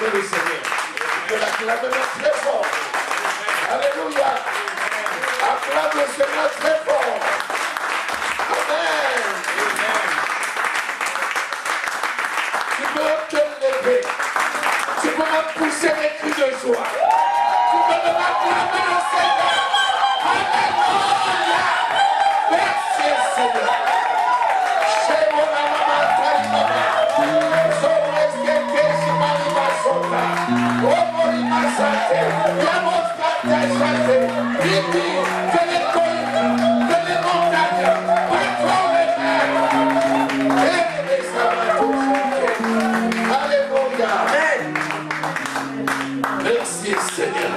acclamer le Seigneur. Je l'acclame très fort. Alléluia. Acclame le Seigneur très fort. Amen. Tu peux te lever. Tu peux même pousser des cris de joie. Tu peux même acclamer le Seigneur. Alléluia. Merci Seigneur. C'est mon Merci Seigneur.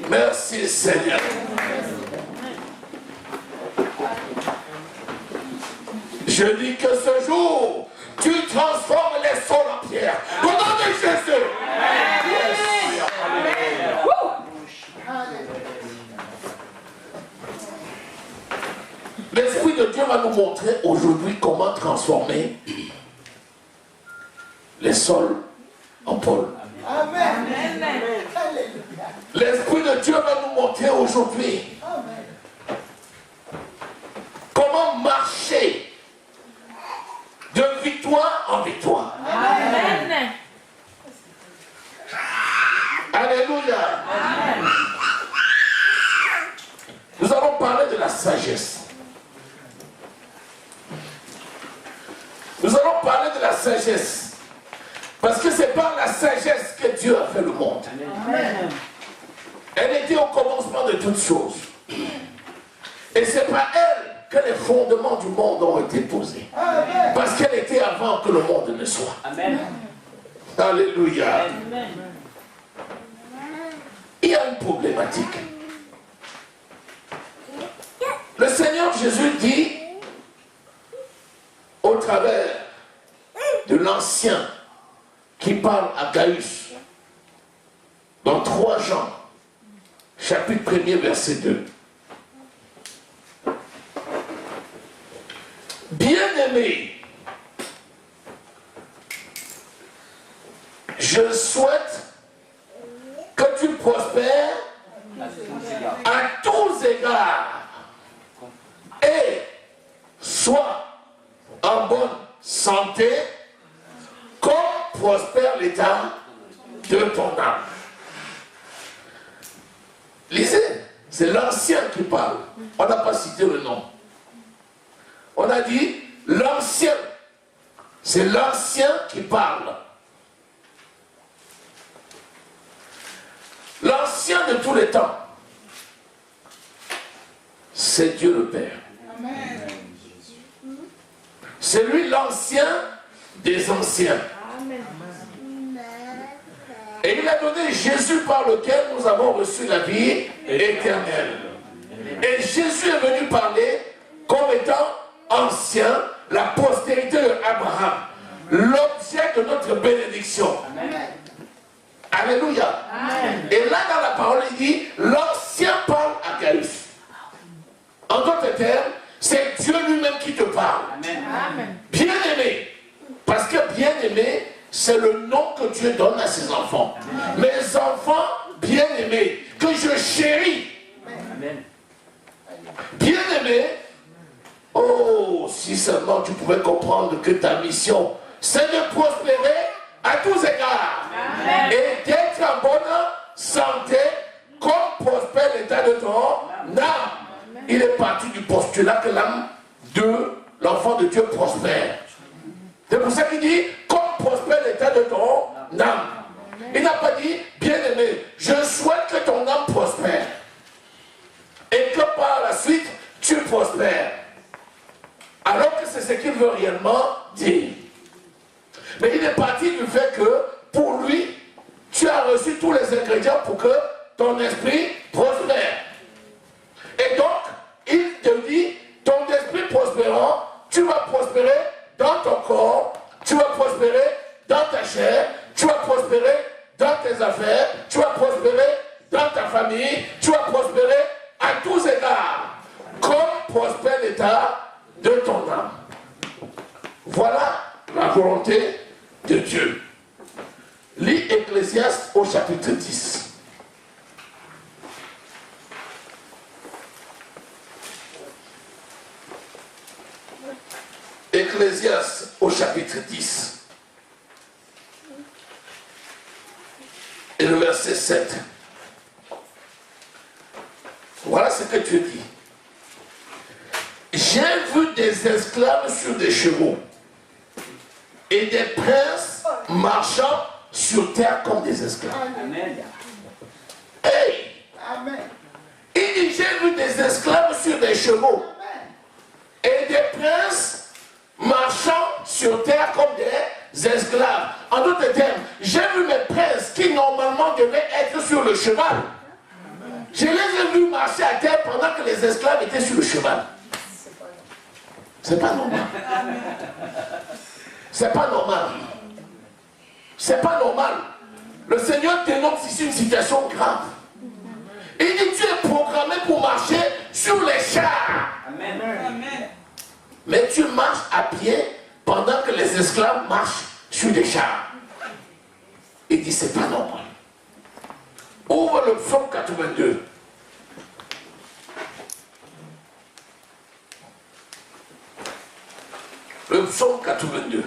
Merci Seigneur. Je dis que ce jour, tu transformes les sols en pierre. Au nom de Jésus. L'Esprit de Dieu va nous montrer aujourd'hui comment transformer les sols en pôles. Amen. L'Esprit de Dieu va nous montrer aujourd'hui comment marcher de victoire en victoire. Amen. Alléluia. Amen. Nous allons parler de la sagesse. Nous allons parler de la sagesse. Parce que c'est par la sagesse que Dieu a fait le monde. Amen. Elle était au commencement de toutes choses. Et c'est par elle que les fondements du monde ont été posés. Amen. Parce qu'elle était avant que le monde ne soit. Amen. Alléluia. Amen. Il y a une problématique. Le Seigneur Jésus dit, au travers de l'ancien qui parle à Gaius, dans 3 Jean, chapitre 1er, verset 2. Bien-aimé, je souhaite que tu prospères à tous égards et sois en bonne santé comme prospère l'état de ton âme. Lisez, c'est l'ancien qui parle. On n'a pas cité le nom. On a dit l'ancien. C'est l'ancien qui parle. L'ancien de tous les temps, c'est Dieu le Père. Amen. C'est lui l'ancien des anciens. Amen. Et il a donné Jésus par lequel nous avons reçu la vie éternelle. Et Jésus est venu parler comme étant ancien, la postérité d'Abraham, l'objet de notre bénédiction. Amen. Alléluia. Amen. Et là dans la parole il dit, l'ancien parle à Gaius. En d'autres termes, c'est Dieu lui-même qui te parle. Amen. Bien-aimé. Parce que bien-aimé, c'est le nom que Dieu donne à ses enfants. Amen. Mes enfants bien-aimés, que je chéris. Amen. Bien-aimé, oh, si seulement tu pouvais comprendre que ta mission, c'est de prospérer à tous égards. Amen. Et d'être en bonne santé, comme prospère l'état de ton âme. Il est parti du postulat que l'âme de l'enfant de Dieu prospère. C'est pour ça qu'il dit, comme prospère l'état de ton âme. Il n'a pas dit, bien-aimé, je souhaite que ton âme prospère. Et que par la suite, tu prospères. Alors que c'est ce qu'il veut réellement dire. Mais il est parti du fait que, pour lui, tu as reçu tous les ingrédients pour que ton esprit prospère. Et donc, il te dit, ton esprit prospérant, tu vas prospérer dans ton corps, tu vas prospérer dans ta chair, tu vas prospérer dans tes affaires, tu vas prospérer dans ta famille, tu vas prospérer à tous égards, comme prospère l'état de ton âme. Voilà la volonté de Dieu. Lis Ecclésiaste au chapitre 10. Et le verset 7. Voilà ce que Dieu dit. J'ai vu des esclaves sur des chevaux et des princes marchant sur terre comme des esclaves. Amen. Hey! Amen. Il dit, j'ai vu des esclaves sur des chevaux et des princes marchant sur terre comme des esclaves. En d'autres termes, j'ai vu mes princes qui normalement devaient être sur le cheval. Je les ai vus marcher à terre pendant que les esclaves étaient sur le cheval. C'est pas normal. C'est pas normal. C'est pas normal. Le Seigneur dénonce ici une situation grave. Il dit, tu es programmé pour marcher sur les chars. Amen. Amen. Mais tu marches à pied pendant que les esclaves marchent sur des chars. Il dit, c'est pas normal. Ouvre le psaume 82. Le psaume 82.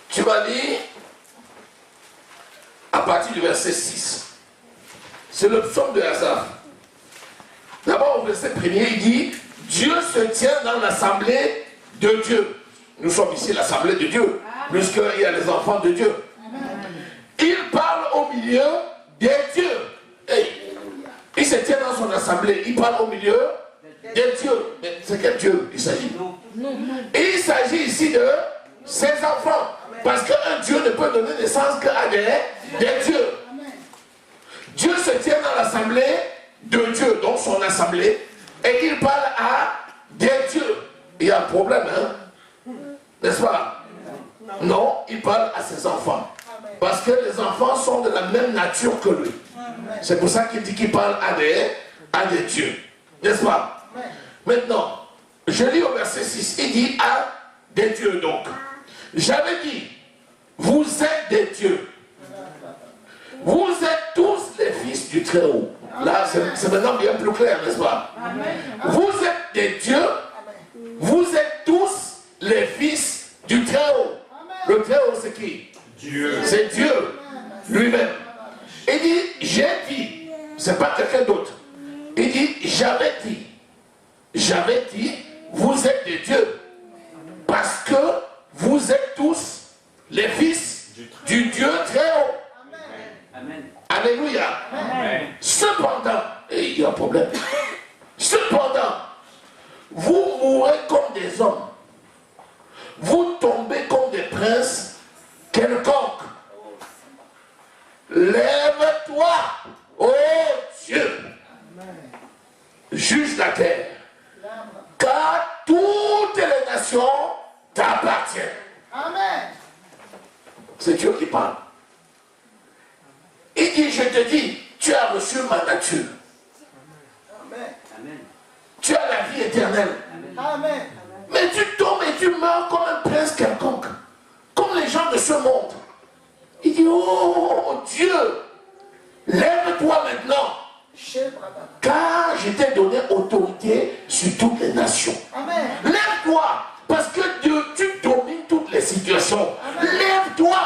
Tu vas lire à partir du verset 6. C'est le psaume de Asaph. D'abord au verset 1er, il dit, Dieu se tient dans l'assemblée de Dieu. Nous sommes ici l'assemblée de Dieu, puisqu'il y a les enfants de Dieu. Il parle au milieu des dieux. Hey. Il se tient dans son assemblée, il parle au milieu des dieux. Mais c'est quel Dieu il s'agit? Et il s'agit ici de ses enfants. Parce qu'un Dieu ne peut donner naissance qu'à des dieux. Dieu se tient dans l'assemblée de Dieu, donc son assemblée, et il parle à des dieux. Il y a un problème, hein? N'est-ce pas? Non, il parle à ses enfants. Parce que les enfants sont de la même nature que lui. C'est pour ça qu'il dit qu'il parle à des dieux. N'est-ce pas? Maintenant, je lis au verset 6. Il dit à des dieux donc. J'avais dit, vous êtes des dieux. Vous êtes tous les fils du Très-Haut. Là, c'est maintenant bien plus clair, n'est-ce pas? Vous êtes des dieux. Vous êtes tous les fils du Très-Haut. Le Très-Haut, c'est qui? Dieu. C'est Dieu lui-même. Il dit, j'ai dit, c'est pas quelqu'un d'autre. Il dit, j'avais dit, vous êtes des dieux. Parce que vous êtes tous les fils du Dieu Très-Haut. Amen. Alléluia. Amen. Cependant, et il y a un problème. Cependant, vous mourrez comme des hommes. Vous tombez comme des princes quelconques. Lève-toi, ô Dieu. Juge la terre. Car toutes les nations t'appartiennent. Amen. C'est Dieu qui parle. Il dit, je te dis, tu as reçu ma nature. Amen. Tu as la vie éternelle. Amen. Mais tu tombes et tu meurs comme un prince quelconque. Comme les gens de ce monde. Il dit, oh Dieu, lève-toi maintenant. Car je t'ai donné autorité sur toutes les nations. Amen. Lève-toi. Parce que Dieu, tu domines toutes les situations. Lève-toi.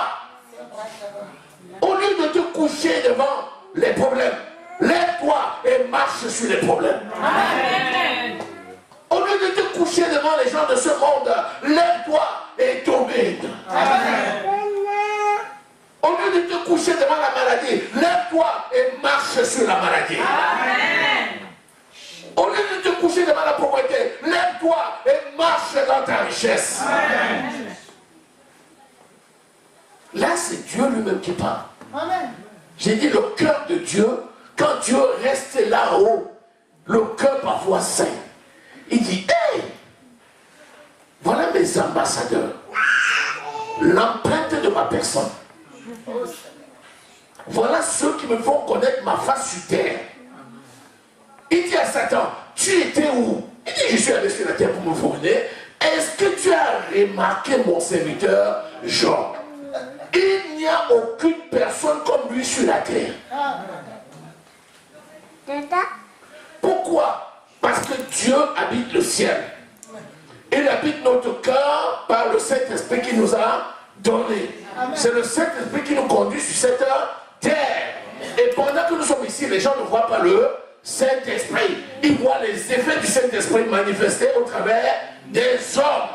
Au lieu de te coucher devant les problèmes, lève-toi et marche sur les problèmes. Amen. Au lieu de te coucher devant les gens de ce monde, lève-toi et domine. Amen. Au lieu de te coucher devant la maladie, lève-toi et marche sur la maladie. Amen. Au lieu de te coucher devant la pauvreté, lève-toi et marche dans ta richesse. Amen. Là, c'est Dieu lui-même qui parle. Amen. J'ai dit le cœur de Dieu, quand Dieu reste là-haut, le cœur parfois saint. Il dit, hey, voilà mes ambassadeurs. L'empreinte de ma personne. Voilà ceux qui me font connaître ma face sur terre. Il dit à Satan, tu étais où? Il dit, je suis allé sur la terre pour me fournir. Est-ce que tu as remarqué mon serviteur Job? Il n'y a aucune personne comme lui sur la terre. Pourquoi? Parce que Dieu habite le ciel. Il habite notre cœur par le Saint-Esprit qui nous a donné. C'est le Saint-Esprit qui nous conduit sur cette terre. Et pendant que nous sommes ici, les gens ne voient pas le Saint-Esprit. Ils voient les effets du Saint-Esprit manifestés au travers des hommes.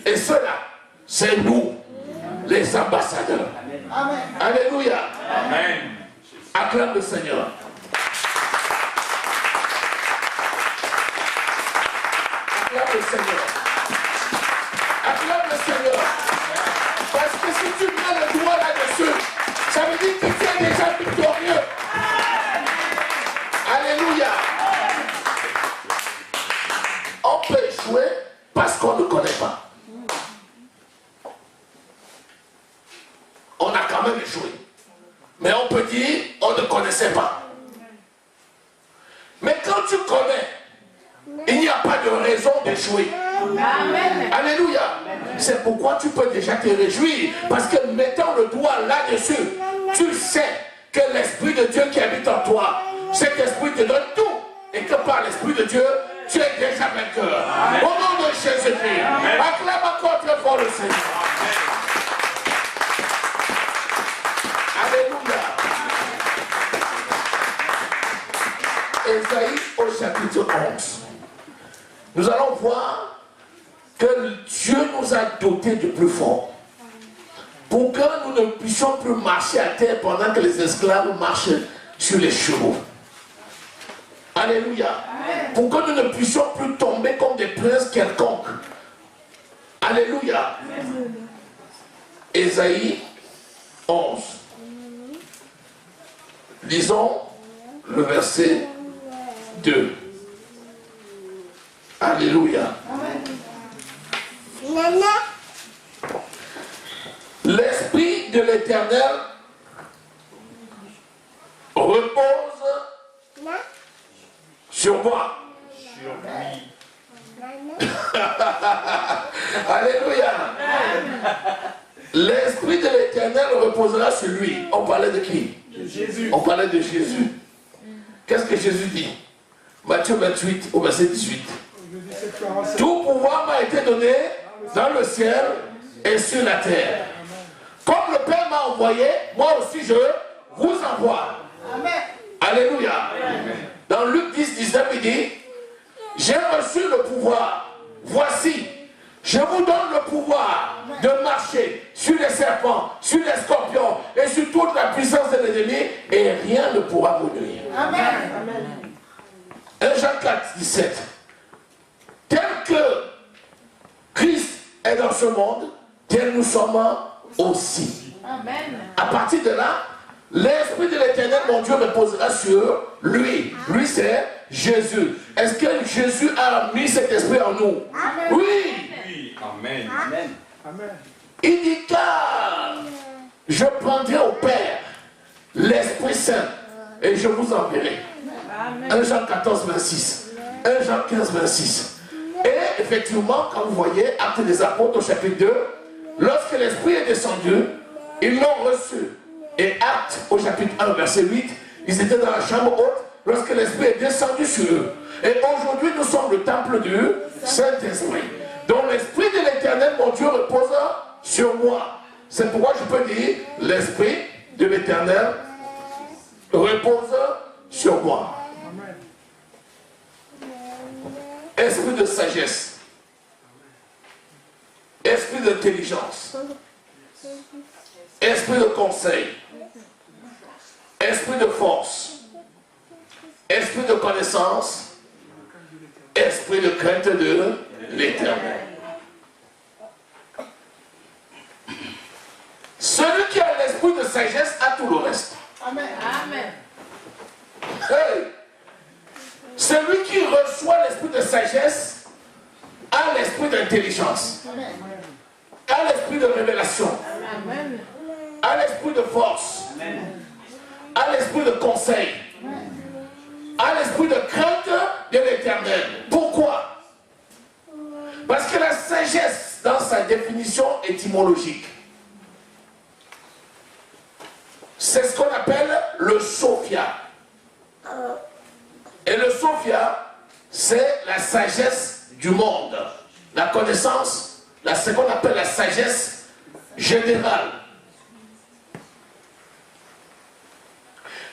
Et cela, c'est nous, les ambassadeurs. Amen. Alléluia. Amen. Acclame le Seigneur. Acclame le Seigneur. Acclame le Seigneur. Parce que si tu mets le doigt là-dessus, ça veut dire que tu es déjà victorieux. Alléluia. On peut échouer parce qu'on ne connaît pas. On a quand même échoué. Mais on peut dire, on ne connaissait pas. Mais quand tu connais, il n'y a pas de raison d'échouer. Amen. Alléluia. C'est pourquoi tu peux déjà te réjouir. Parce que mettant le doigt là-dessus, tu sais que l'Esprit de Dieu qui habite en toi, cet Esprit te donne tout. Et que par l'Esprit de Dieu, tu es déjà vainqueur. Au nom de Jésus-Christ, acclame encore très fort le Seigneur. Alléluia. Ésaïe au chapitre 11. Nous allons voir que Dieu nous a dotés de plus fort. Pour que nous ne puissions plus marcher à terre pendant que les esclaves marchent sur les chevaux. Alléluia. Amen. Pour que nous ne puissions plus tomber comme des princes quelconques. Alléluia. Amen. Ésaïe 11. Lisons le verset 2. Alléluia. Amen. L'Esprit de l'Éternel repose sur moi. Alléluia. L'Esprit de l'Éternel reposera sur lui. On parlait de qui? De Jésus. On parlait de Jésus. Qu'est-ce que Jésus dit? Matthieu 28 au verset 18. Tout pouvoir m'a été donné dans le ciel et sur la terre. Comme le Père m'a envoyé, moi aussi je vous envoie. Amen. Alléluia. Amen. Dans Luc 10, 19, il dit, j'ai reçu le pouvoir. Voici, je vous donne le pouvoir de marcher sur les serpents, sur les scorpions et sur toute la puissance de l'ennemi et rien ne pourra vous nuire. Amen. 1 Jean 4, 17. Tel que Christ est dans ce monde, tel nous sommes aussi. Amen. À partir de là, l'Esprit de l'Éternel, mon Dieu, reposera sur lui. Lui, c'est Jésus. Est-ce que Jésus a mis cet esprit en nous? Amen. Oui. Oui. Amen. Amen. Il dit, car je prendrai au Père l'Esprit Saint et je vous enverrai. 1 Jean 14, 26. 1 Jean 15, 26. Et effectivement, quand vous voyez Actes des Apôtres au chapitre 2, lorsque l'Esprit est descendu, ils l'ont reçu. Et Actes au chapitre 1, verset 8, ils étaient dans la chambre haute lorsque l'Esprit est descendu sur eux. Et aujourd'hui, nous sommes le temple du Saint-Esprit. Donc l'Esprit de l'Éternel, mon Dieu, repose sur moi. C'est pourquoi je peux dire, l'Esprit de l'Éternel repose sur moi. Esprit de sagesse, esprit d'intelligence, esprit de conseil, esprit de force, esprit de connaissance, esprit de crainte de l'Éternel. Celui qui a l'esprit de sagesse a tout le reste. Amen. Amen. Hey. Celui qui reçoit l'esprit de sagesse a l'esprit d'intelligence, a l'esprit de révélation, a l'esprit de force, a l'esprit de conseil, a l'esprit de crainte de l'Éternel. Pourquoi? Parce que la sagesse, dans sa définition étymologique, c'est ce qu'on appelle le sophia. Et le Sophia, c'est la sagesse du monde. La connaissance, ce qu'on appelle la sagesse générale.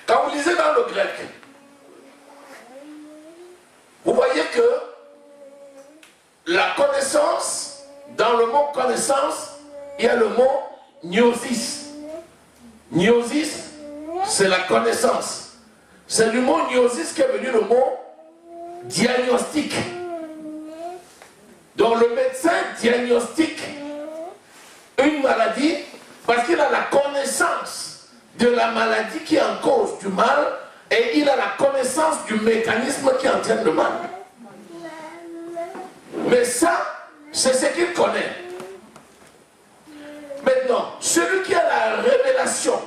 Quand vous lisez dans le grec, vous voyez que la connaissance, dans le mot connaissance, il y a le mot gnosis. Gnosis, c'est la connaissance. C'est du mot gnosis qu'est venu le mot diagnostic. Donc le médecin diagnostique une maladie parce qu'il a la connaissance de la maladie qui est en cause du mal et il a la connaissance du mécanisme qui entraîne le mal. Mais ça, c'est ce qu'il connaît. Maintenant, celui qui a la révélation,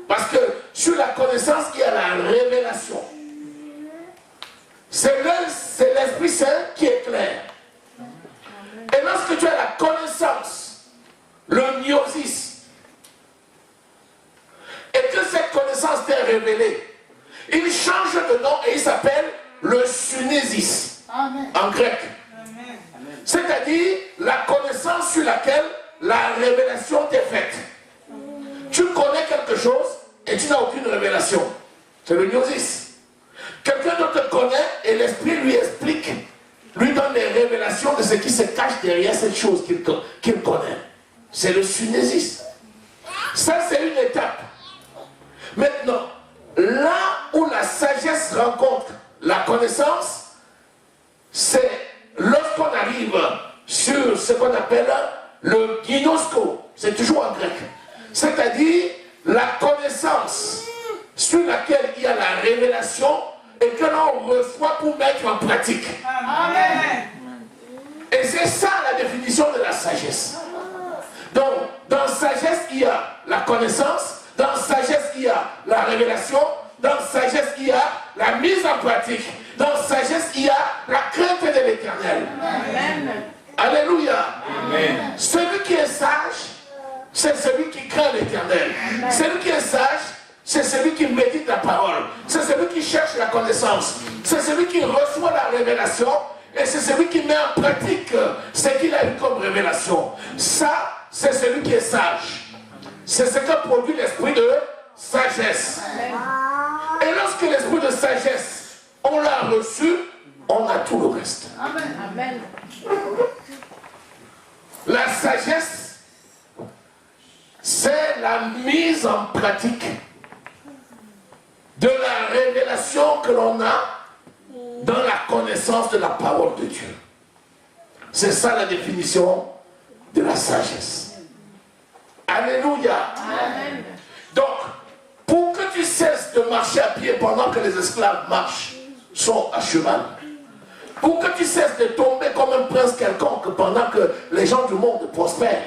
parce que sur la connaissance, il y a la révélation. C'est l'Esprit Saint qui est clair. Et lorsque tu as la connaissance, le gnosis, et que cette connaissance t'est révélée, il change de nom et il s'appelle le sunésis en grec. C'est-à-dire la connaissance sur laquelle la révélation t'est faite. Tu connais quelque chose et tu n'as aucune révélation. C'est le gnosis. Quelqu'un d'autre te connaît et l'esprit lui explique, lui donne des révélations de ce qui se cache derrière cette chose qu'il connaît. C'est le sunésis. Ça, c'est une étape. Maintenant, là où la sagesse rencontre la connaissance, c'est lorsqu'on arrive sur ce qu'on appelle le ginosko. C'est toujours en grec. C'est-à-dire la connaissance sur laquelle il y a la révélation et que l'on reçoit pour mettre en pratique. Amen. Et c'est ça la définition de la sagesse. Donc, dans sagesse, il y a la connaissance, dans sagesse, il y a la révélation, dans sagesse, il y a la mise en pratique, dans sagesse, il y a la crainte de l'Éternel. Alléluia. Amen. Celui qui est sage, c'est celui qui craint l'Éternel. Celui qui est sage, c'est celui qui médite la parole. C'est celui qui cherche la connaissance. C'est celui qui reçoit la révélation. Et c'est celui qui met en pratique ce qu'il a eu comme révélation. Ça, c'est celui qui est sage. C'est ce que produit l'esprit de sagesse. Et lorsque l'esprit de sagesse, on l'a reçu, on a tout le reste. Amen. La sagesse, c'est la mise en pratique de la révélation que l'on a dans la connaissance de la parole de Dieu. C'est ça la définition de la sagesse. Alléluia. Amen. Donc, pour que tu cesses de marcher à pied pendant que les esclaves sont à cheval, pour que tu cesses de tomber comme un prince quelconque pendant que les gens du monde prospèrent,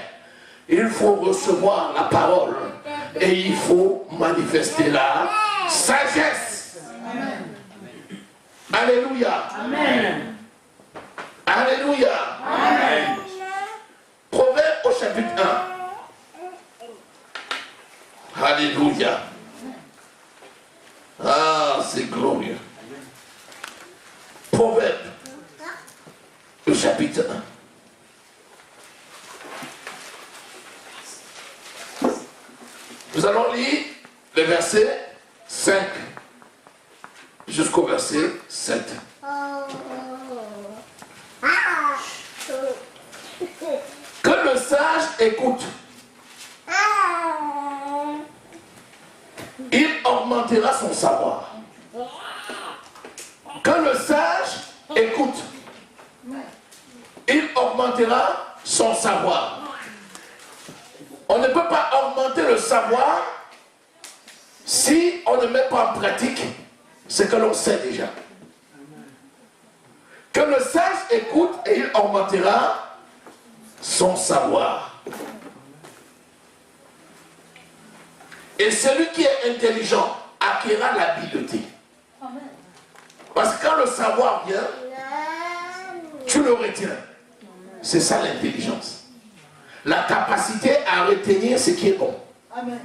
il faut recevoir la parole et il faut manifester la sagesse. Amen. Alléluia. Amen. Alléluia. Amen. Proverbe au chapitre 1. Alléluia. Ah, c'est glorieux. Proverbe au chapitre 1. Nous allons lire le verset 5 jusqu'au verset 7. Que le sage écoute, il augmentera son savoir. Que le sage écoute, il augmentera son savoir. On ne peut pas augmenter le savoir si on ne met pas en pratique ce que l'on sait déjà. Que le sage écoute et il augmentera son savoir. Et celui qui est intelligent acquérera l'habileté. Parce que quand le savoir vient, tu le retiens. C'est ça l'intelligence. La capacité à retenir ce qui est bon. Amen.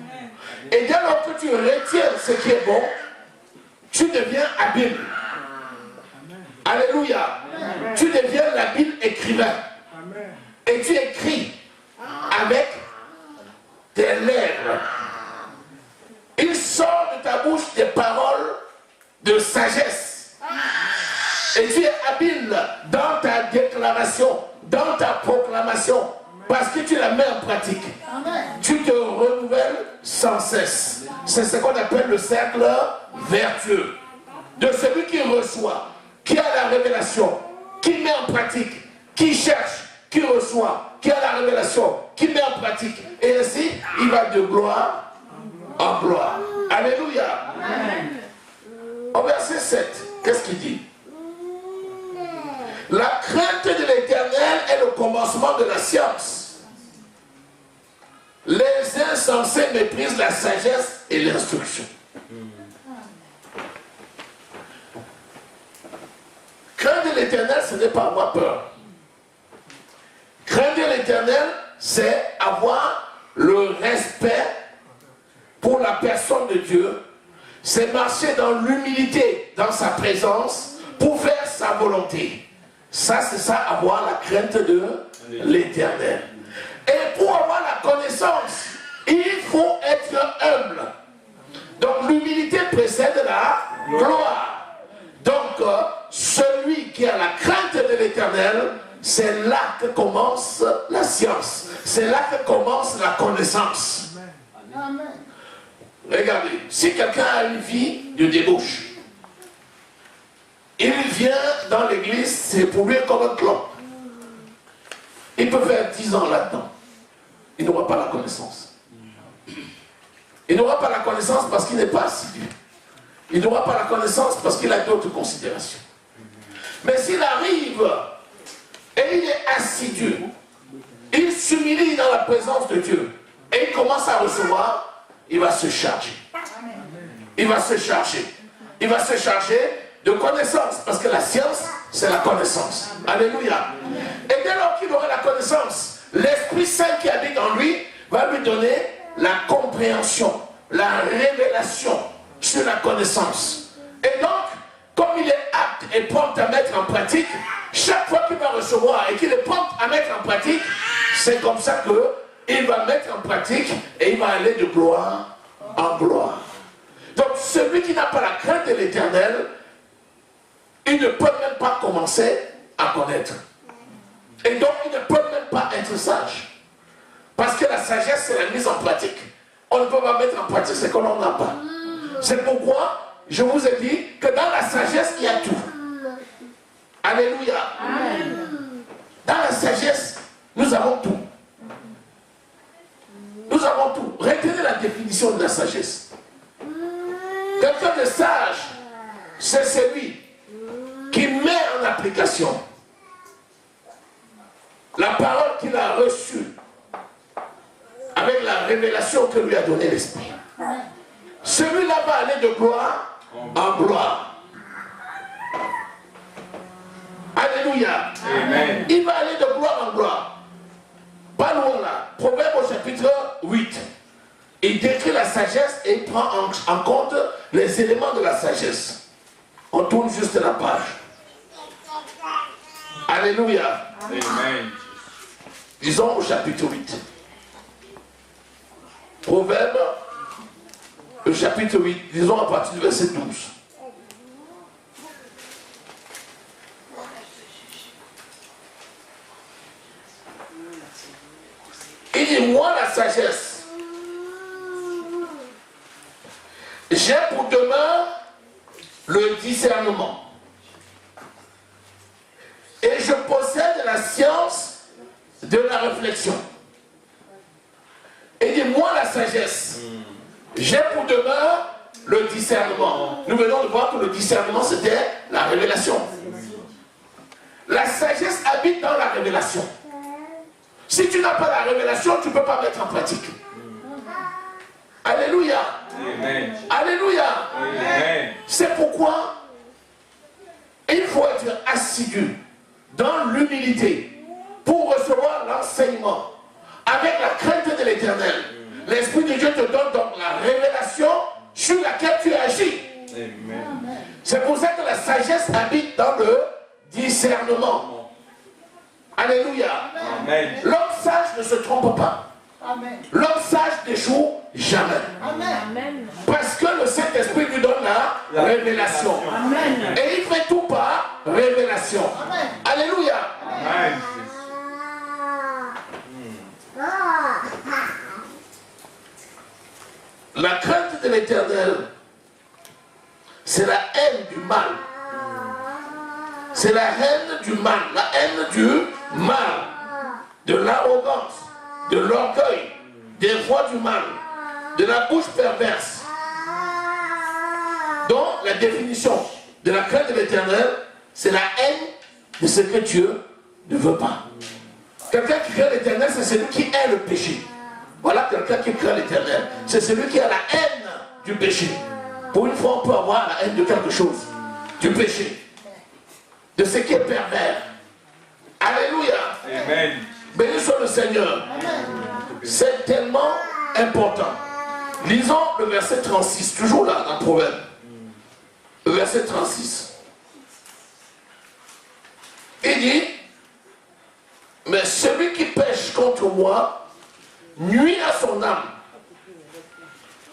Et dès lors que tu retiens ce qui est bon, tu deviens habile. Alléluia. Tu deviens l'habile écrivain. Et tu écris avec tes lèvres. Il sort de ta bouche des paroles de sagesse. Et tu es habile dans ta déclaration, dans ta proclamation, parce que tu la mets en pratique. Tu te renouvelles sans cesse. C'est ce qu'on appelle le cercle vertueux. De celui qui reçoit, qui a la révélation, qui met en pratique, qui cherche, qui reçoit, qui a la révélation, qui met en pratique. Et ainsi, il va de gloire en gloire. Alléluia. Amen. Au verset 7, qu'est-ce qu'il dit? La crainte de l'Éternel est le commencement de la science. Les insensés méprisent la sagesse et l'instruction. Craindre l'Éternel, ce n'est pas avoir peur. Craindre l'Éternel, c'est avoir le respect pour la personne de Dieu. C'est marcher dans l'humilité, dans sa présence, pour faire sa volonté. Ça, c'est ça, avoir la crainte de l'Éternel. Et pour avoir la connaissance, il faut être humble. Donc l'humilité précède la gloire. Donc celui qui a la crainte de l'Éternel, c'est là que commence la science. C'est là que commence la connaissance. Amen. Regardez, si quelqu'un a une vie de débauche, il vient dans l'église, c'est pour lui comme un clan. Il peut faire 10 ans là-dedans. Il n'aura pas la connaissance. Il n'aura pas la connaissance parce qu'il n'est pas assidu. Il n'aura pas la connaissance parce qu'il a d'autres considérations. Mais s'il arrive et il est assidu, il s'humilie dans la présence de Dieu et il commence à recevoir, il va se charger. Il va se charger. Il va se charger de connaissance, parce que la science, c'est la connaissance. Alléluia. Et dès lors qu'il aura la connaissance, l'Esprit Saint qui habite en lui va lui donner la compréhension, la révélation sur la connaissance. Et donc, comme il est apte et prompt à mettre en pratique, chaque fois qu'il va recevoir et qu'il est prompt à mettre en pratique, c'est comme ça qu'il va mettre en pratique et il va aller de gloire en gloire. Donc celui qui n'a pas la crainte de l'Éternel, il ne peut même pas commencer à connaître. Et donc il ne peut même pas être sage. Parce que la sagesse, c'est la mise en pratique. On ne peut pas mettre en pratique ce que l'on n'a pas. C'est pourquoi je vous ai dit que dans la sagesse, il y a tout. Alléluia. Amen. Dans la sagesse, nous avons tout. Nous avons tout. Retenez la définition de la sagesse. Quelqu'un de sage, c'est celui qui met en application la parole qu'il a reçue avec la révélation que lui a donné l'Esprit. Celui-là va aller de gloire en gloire. Alléluia. Amen. Il va aller de gloire en gloire. Pas loin là. Proverbe au chapitre 8. Il décrit la sagesse et il prend en compte les éléments de la sagesse. On tourne juste la page. Alléluia. Amen. Disons au chapitre 8. Proverbe, le chapitre 8, disons à partir du verset 12. Il dit, moi la sagesse, j'ai pour demain le discernement. Et je possède la science de la réflexion. Et dit, moi la sagesse, j'ai pour demain le discernement. Nous venons de voir que le discernement, c'était la révélation. La sagesse habite dans la révélation. Si tu n'as pas la révélation, tu ne peux pas mettre en pratique. Alléluia. Amen. Alléluia. Amen. C'est pourquoi il faut être assidu dans l'humilité pour recevoir l'enseignement avec la crainte de l'Éternel. L'Esprit de Dieu te donne donc la révélation sur laquelle tu agis. Amen. sagesse habite dans le discernement. Alléluia. L'homme sage ne se trompe pas. L'homme sage n'échoue jamais. Amen. Parce que le Saint-Esprit lui donne la révélation. Amen. Et il fait tout par révélation. Amen. Alléluia. Amen. La crainte de l'Éternel, c'est la haine du mal. C'est la haine du mal. La haine du mal. De l'arrogance, de l'orgueil, des voies du mal, de la bouche perverse. Donc, la définition de la crainte de l'Éternel, c'est la haine de ce que Dieu ne veut pas. Quelqu'un qui craint l'Éternel, c'est celui qui hait le péché. Voilà quelqu'un qui craint l'Éternel. C'est celui qui a la haine du péché. Pour une fois, on peut avoir la haine de quelque chose. Du péché. De ce qui est pervers. Alléluia. Amen. Béni soit le Seigneur. C'est tellement important. Lisons le verset 36, toujours là dans le Proverbe. Le verset 36. Il dit, mais celui qui pêche contre moi nuit à son âme.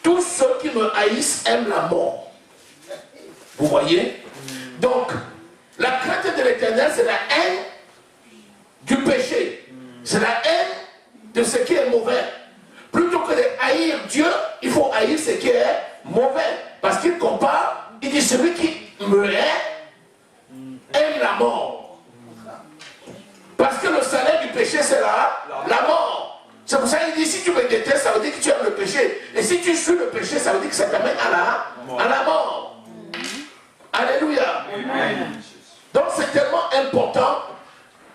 Tous ceux qui me haïssent aiment la mort. Vous voyez? Donc, la crainte de l'Éternel, c'est la haine du péché. C'est la haine de ce qui est mauvais. Plutôt que de haïr Dieu, il faut haïr ce qui est mauvais. Parce qu'il compare, il dit celui qui me hait aime la mort. Parce que le salaire du péché, c'est la mort. C'est pour ça qu'il dit, si tu me détestes, ça veut dire que tu aimes le péché. Et si tu suis le péché, ça veut dire que ça t'amène à la mort. Alléluia. Amen. Donc c'est tellement important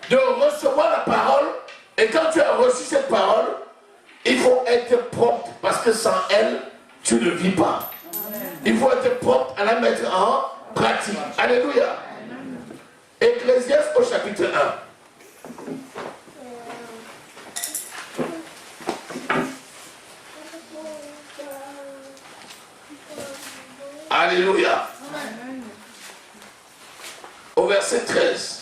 de recevoir la parole. Et quand tu as reçu cette parole, il faut être propre. Parce que sans elle, tu ne vis pas. Il faut être propre à la mettre en pratique. Alléluia. Ecclésiaste au chapitre 1. Alléluia. Au verset 13.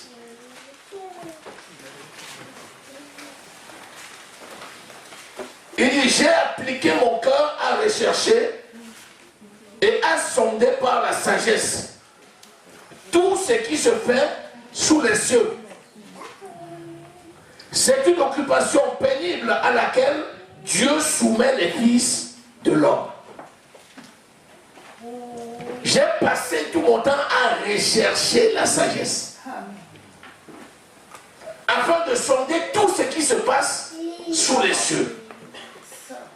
Il dit, j'ai appliqué mon cœur à rechercher et à sonder par la sagesse tout ce qui se fait sous les cieux. C'est une occupation pénible à laquelle Dieu soumet les fils de l'homme. J'ai passé tout mon temps à rechercher la sagesse. Afin de sonder tout ce qui se passe sous les cieux.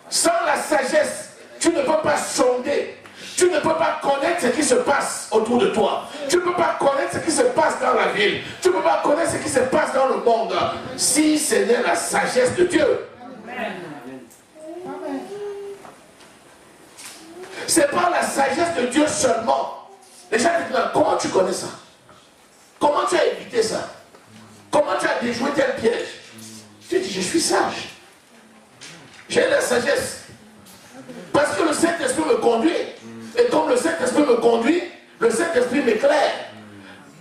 Sans la sagesse, tu ne peux pas sonder. Tu ne peux pas connaître ce qui se passe autour de toi. Tu ne peux pas connaître ce qui se passe dans la ville. Tu ne peux pas connaître ce qui se passe dans le monde. Si ce n'est la sagesse de Dieu. C'est par la sagesse de Dieu seulement. Les gens disent, comment tu connais ça? Comment tu as évité ça? Comment tu as déjoué tel piège? Tu dis, je suis sage. J'ai la sagesse. Parce que le Saint-Esprit me conduit. Et comme le Saint-Esprit me conduit, le Saint-Esprit m'éclaire.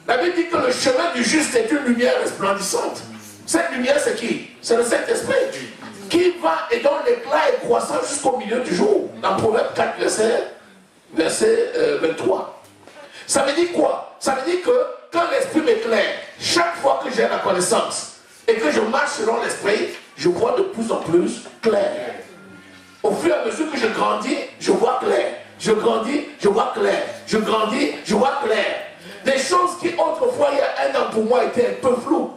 La Bible dit que le chemin du juste est une lumière resplendissante. Cette lumière, c'est qui? C'est le Saint-Esprit. Qui va et dont l'éclat est croissant jusqu'au milieu du jour. Dans Proverbe 4, verset 23. Ça veut dire quoi? Ça veut dire que quand l'Esprit m'éclaire, chaque fois que j'ai la connaissance et que je marche selon l'Esprit, je vois de plus en plus clair. Au fur et à mesure que je grandis, je vois clair. Je grandis, je vois clair. Je grandis, je vois clair. Des choses qui autrefois, il y a un an pour moi, étaient un peu floues,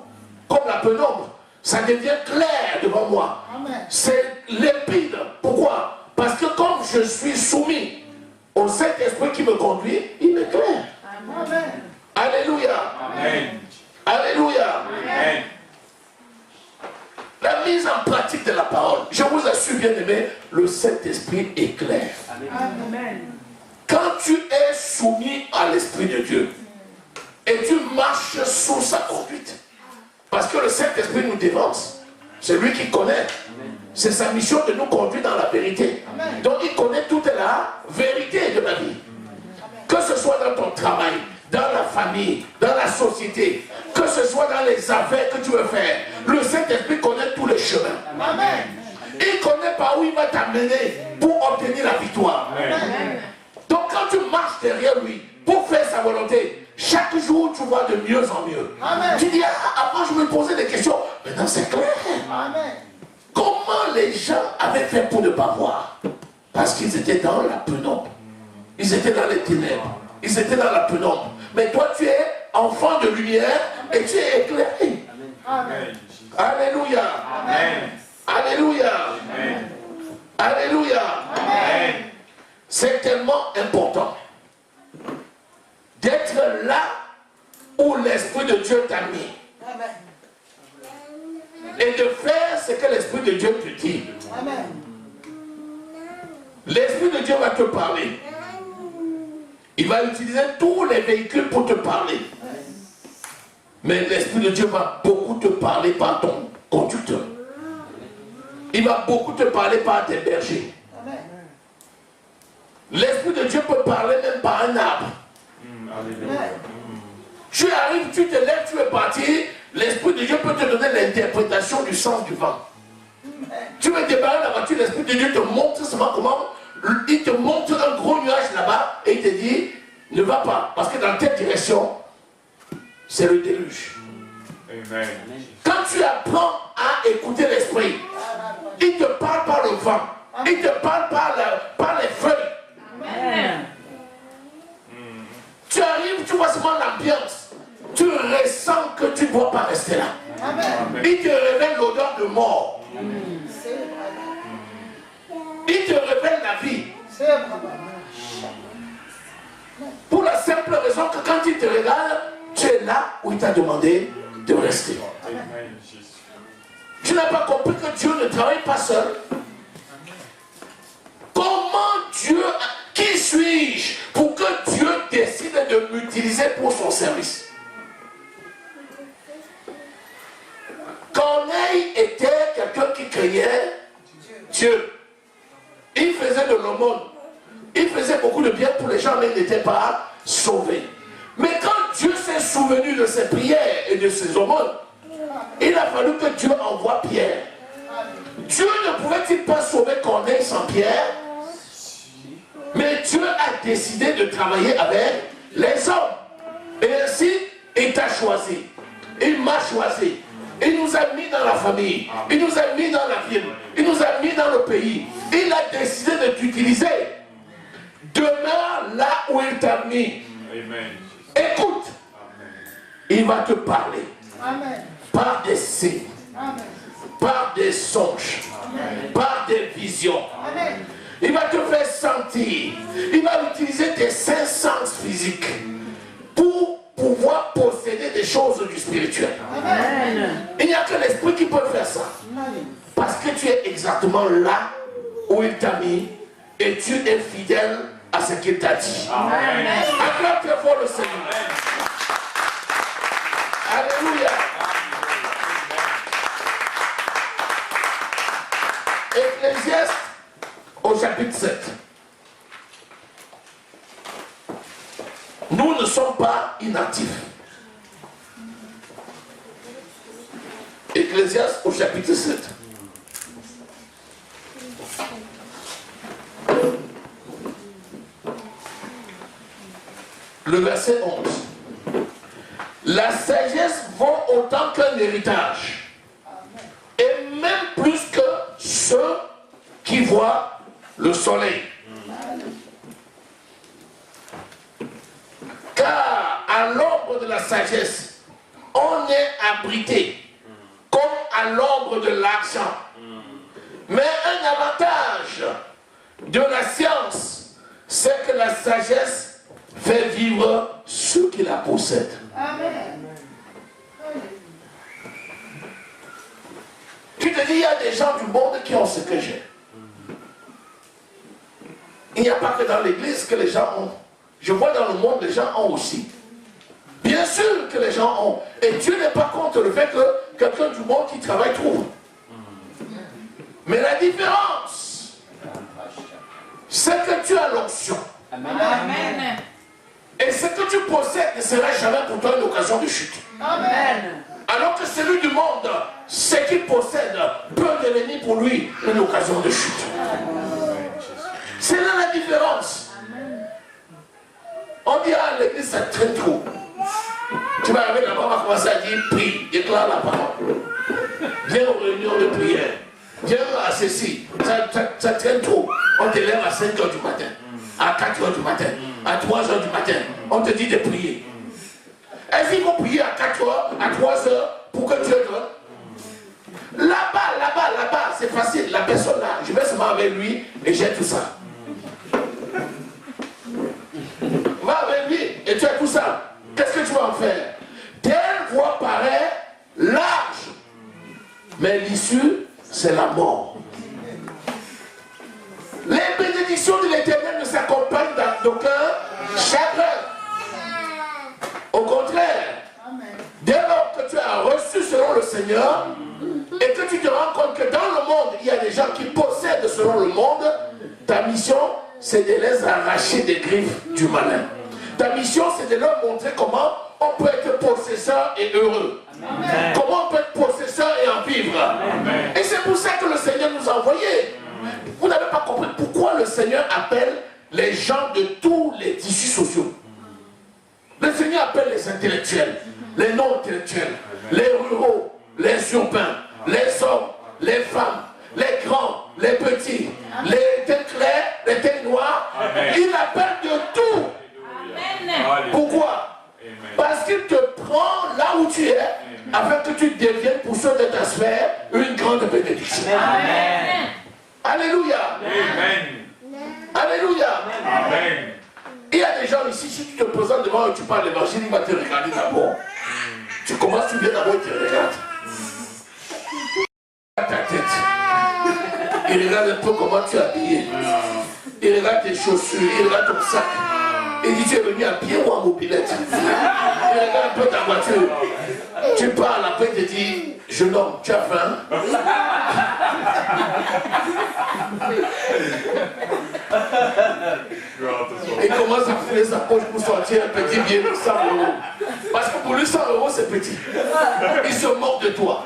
comme la pénombre, ça devient clair devant moi. C'est limpide. Pourquoi? Parce que comme je suis soumis au Saint-Esprit qui me conduit, il m'éclaire. Amen. Alléluia. Amen. Alléluia. Amen. La mise en pratique de la parole. Je vous assure, bien aimé, le Saint-Esprit éclaire. Amen. Quand tu es soumis à l'Esprit de Dieu et tu marches sous sa conduite, parce que le Saint-Esprit nous dévance, c'est lui qui connaît. C'est sa mission de nous conduire dans la vérité. Donc il connaît toute la vérité de la vie. Que ce soit dans ton travail, dans la famille, dans la société, que ce soit dans les affaires que tu veux faire, le Saint-Esprit connaît tous les chemins. Amen. Il connaît par où il va t'amener pour obtenir la victoire. Amen. Donc quand tu marches derrière lui pour faire sa volonté, chaque jour tu vois de mieux en mieux. Amen. Tu dis, avant je me posais des questions, maintenant c'est clair. Amen. Comment les gens avaient fait pour ne pas voir? Parce qu'ils étaient dans la pénombre. Ils étaient dans les ténèbres. Ils étaient dans la pénombre. Mais toi tu es enfant de lumière et tu es éclairé. Amen. Alléluia. Amen. Alléluia. Amen. Alléluia. Amen. C'est tellement important d'être là où l'Esprit de Dieu t'a mis. Amen. Et de faire ce que l'Esprit de Dieu te dit. Amen. L'Esprit de Dieu va te parler. Il va utiliser tous les véhicules pour te parler. Mais l'Esprit de Dieu va beaucoup te parler par ton conducteur. Il va beaucoup te parler par tes bergers. L'Esprit de Dieu peut parler même par un arbre. Tu arrives, tu te lèves, tu es parti. L'Esprit de Dieu peut te donner l'interprétation du sens du vent. Tu veux débarrer la voiture, l'Esprit de Dieu te montre seulement comment. Il te montre un gros nuage là-bas et il te dit, ne va pas. Parce que dans telle direction, c'est le déluge. Amen. Quand tu apprends à écouter l'Esprit, il te parle par le vent. Il te parle par les feuilles. Amen. Tu arrives, tu vois seulement l'ambiance. Tu ressens que tu ne dois pas rester là. Amen. Il te révèle l'odeur de mort. Amen. Il te révèle la vie. Pour la simple raison que quand il te regarde, tu es là où il t'a demandé de rester. Tu n'as pas compris que Dieu ne travaille pas seul. Comment Dieu, qui suis-je pour que Dieu décide de m'utiliser pour son service? Corneille était quelqu'un qui craignait Dieu. Il faisait de l'aumône. Il faisait beaucoup de bien pour les gens, mais il n'était pas sauvé. Mais quand Dieu s'est souvenu de ses prières et de ses aumônes, il a fallu que Dieu envoie Pierre. Dieu ne pouvait-il pas sauver Corneille sans Pierre? Mais Dieu a décidé de travailler avec les hommes. Et ainsi, il t'a choisi. Il m'a choisi. Il nous a mis dans la famille. Il nous a mis dans la ville. Il nous a mis dans le pays. Il a décidé de t'utiliser. Demeure là où il t'a mis. Amen. Écoute. Amen. Il va te parler. Amen. Par des signes. Amen. Par des songes. Amen. Par des visions. Amen. Il va te faire sentir. Il va utiliser tes cinq sens physiques pour pouvoir posséder des choses du spirituel. Amen. Il n'y a que l'esprit qui peut faire ça. Parce que tu es exactement là où il t'a mis et tu es fidèle à ce qu'il t'a dit. Amen. Acclame très fort le Seigneur. Alléluia. Ecclésiaste au chapitre 7. Nous ne sommes pas inactifs. Ecclésiaste au chapitre 7. Le verset 11. La sagesse vaut autant qu'un héritage. Et même plus que ceux qui voient le soleil. Car à l'ombre de la sagesse, on est abrité, comme à l'ombre de l'argent. Mais un avantage de la science, c'est que la sagesse fait vivre ceux qui la possèdent. Amen. Tu te dis, il y a des gens du monde qui ont ce que j'ai. Il n'y a pas que dans l'église que les gens ont. Je vois dans le monde, les gens ont aussi. Bien sûr que les gens ont. Et Dieu n'est pas contre le fait que quelqu'un du monde qui travaille trouve. Mais la différence, c'est que tu as l'onction. Amen. Et ce que tu possèdes, sera jamais pour toi une occasion de chute. Amen. Alors que celui du monde, ce qu'il possède, peut devenir pour lui une occasion de chute. C'est là la différence. On dit à l'église, ça traîne trop. Tu vas arriver là-bas, on va commencer à dire, prie, déclare la parole. Viens aux réunions de prière. Viens à ceci. Ça traîne trop. On te lève à 5 h du matin, à 4 h du matin, à 3 h du matin. On te dit de prier. Est-ce qu'il faut prier à 4 h, à 3 h pour que Dieu donne? Là-bas, c'est facile. La personne là, je vais seulement avec lui et j'ai tout ça. Va avec lui et tu as tout ça. Qu'est-ce que tu vas en faire? Telle voie paraît large, mais l'issue, c'est la mort. Les bénédictions de l'Éternel ne s'accompagnent d'aucun chagrin. Au contraire, dès lors que tu as reçu selon le Seigneur et que tu te rends compte que dans le monde, il y a des gens qui possèdent selon le monde, ta mission, c'est de les arracher des griffes du malin. Ta mission, c'est de leur montrer comment on peut être possesseur et heureux. Amen. Comment on peut être possesseur et en vivre. Amen. Et c'est pour ça que le Seigneur nous a envoyés. Vous n'avez pas compris pourquoi le Seigneur appelle les gens de tous les tissus sociaux. Le Seigneur appelle les intellectuels, les non-intellectuels, les ruraux, les urbains, les hommes, les femmes, les grands, les petits, les têtes claires, les têtes noires. Amen. Il appelle de tout. Amen. Pourquoi? Parce qu'il te prend là où tu es, afin que tu deviennes pour ceux de ta sphère une grande bénédiction. Amen. Alléluia. Amen. Alléluia. Amen. Il y a des gens ici, si tu te présentes devant eux, tu parles l'évangile, il va te regarder d'abord. Tu commences, tu viens d'abord, il te regarde. Ta tête. Il regarde un peu comment tu es habillé. Il regarde tes chaussures, il regarde ton sac. Il dit, tu es venu à pied ou en mobilette. Il regarde un peu ta voiture. Tu parles, après il te dit, jeune homme, tu as faim? Il commence à fouler sa poche pour sortir un petit billet de 100 €. Parce que pour lui, 100 € c'est petit. Il se moque de toi.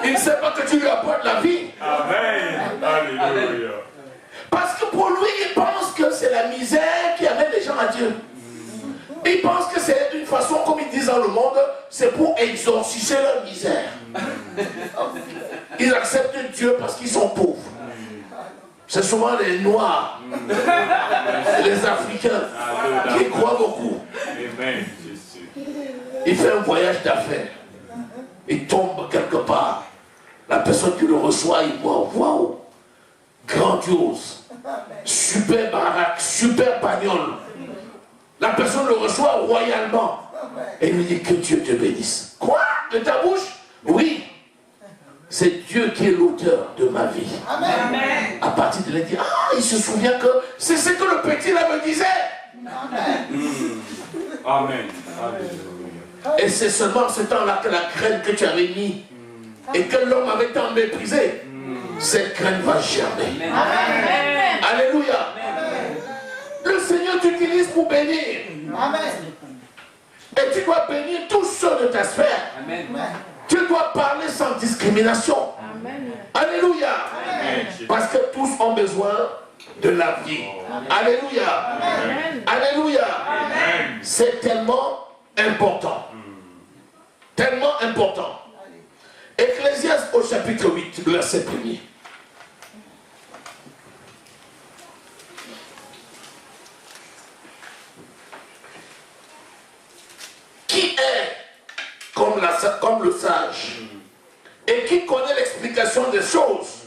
Il ne sait pas que tu lui apportes la vie. Amen. Alléluia. Parce que pour lui, il pense que c'est la misère qui amène les gens à Dieu. Il pense que c'est une façon, comme ils disent dans le monde, c'est pour exorciser leur misère. Ils acceptent Dieu parce qu'ils sont pauvres. C'est souvent les Noirs, les Africains qui croient beaucoup. Il fait un voyage d'affaires. Il tombe quelque part. La personne qui le reçoit, il voit, waouh, grandiose, super baraque, super bagnole. La personne le reçoit royalement. Et il lui dit que Dieu te bénisse. Quoi? De ta bouche? Oui. C'est Dieu qui est l'auteur de ma vie. Amen. À partir de là, il dit, ah, il se souvient que c'est ce que le petit là me disait. Amen. Amen. Et c'est seulement en ce temps-là que la graine que tu avais mis et que l'homme avait tant méprisé, cette graine va germer. Amen. Alléluia. Amen. Le Seigneur t'utilise pour bénir. Amen. Et tu dois bénir tous ceux de ta sphère. Amen. Tu dois parler sans discrimination. Amen. Alléluia. Amen. Parce que tous ont besoin de la vie. Amen. Alléluia. Amen. Alléluia. Amen. C'est tellement important. Tellement important. Ecclésiaste au chapitre 8, verset 1er. Qui est comme le sage et qui connaît l'explication des choses?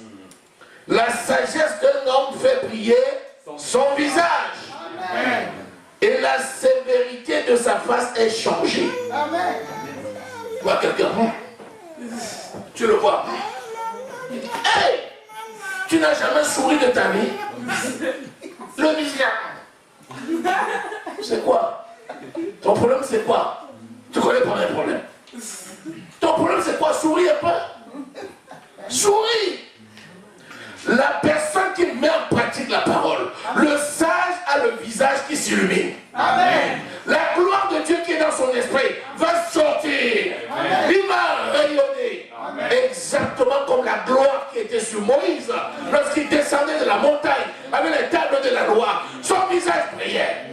La sagesse d'un homme fait briller son visage. Amen. Et la sévérité de sa face est changée. Amen. Tu vois quelqu'un? Tu le vois? Hey! Tu n'as jamais souri de ta vie? Le visage. C'est quoi? Ton problème c'est quoi? Tu connais pas mes problèmes. Ton problème c'est quoi? Souris un peu. Souris. La personne qui met en pratique la parole, le sage a le visage qui s'illumine. Amen. La gloire de Dieu Moïse, lorsqu'il descendait de la montagne avec les tables de la loi, son visage brillait.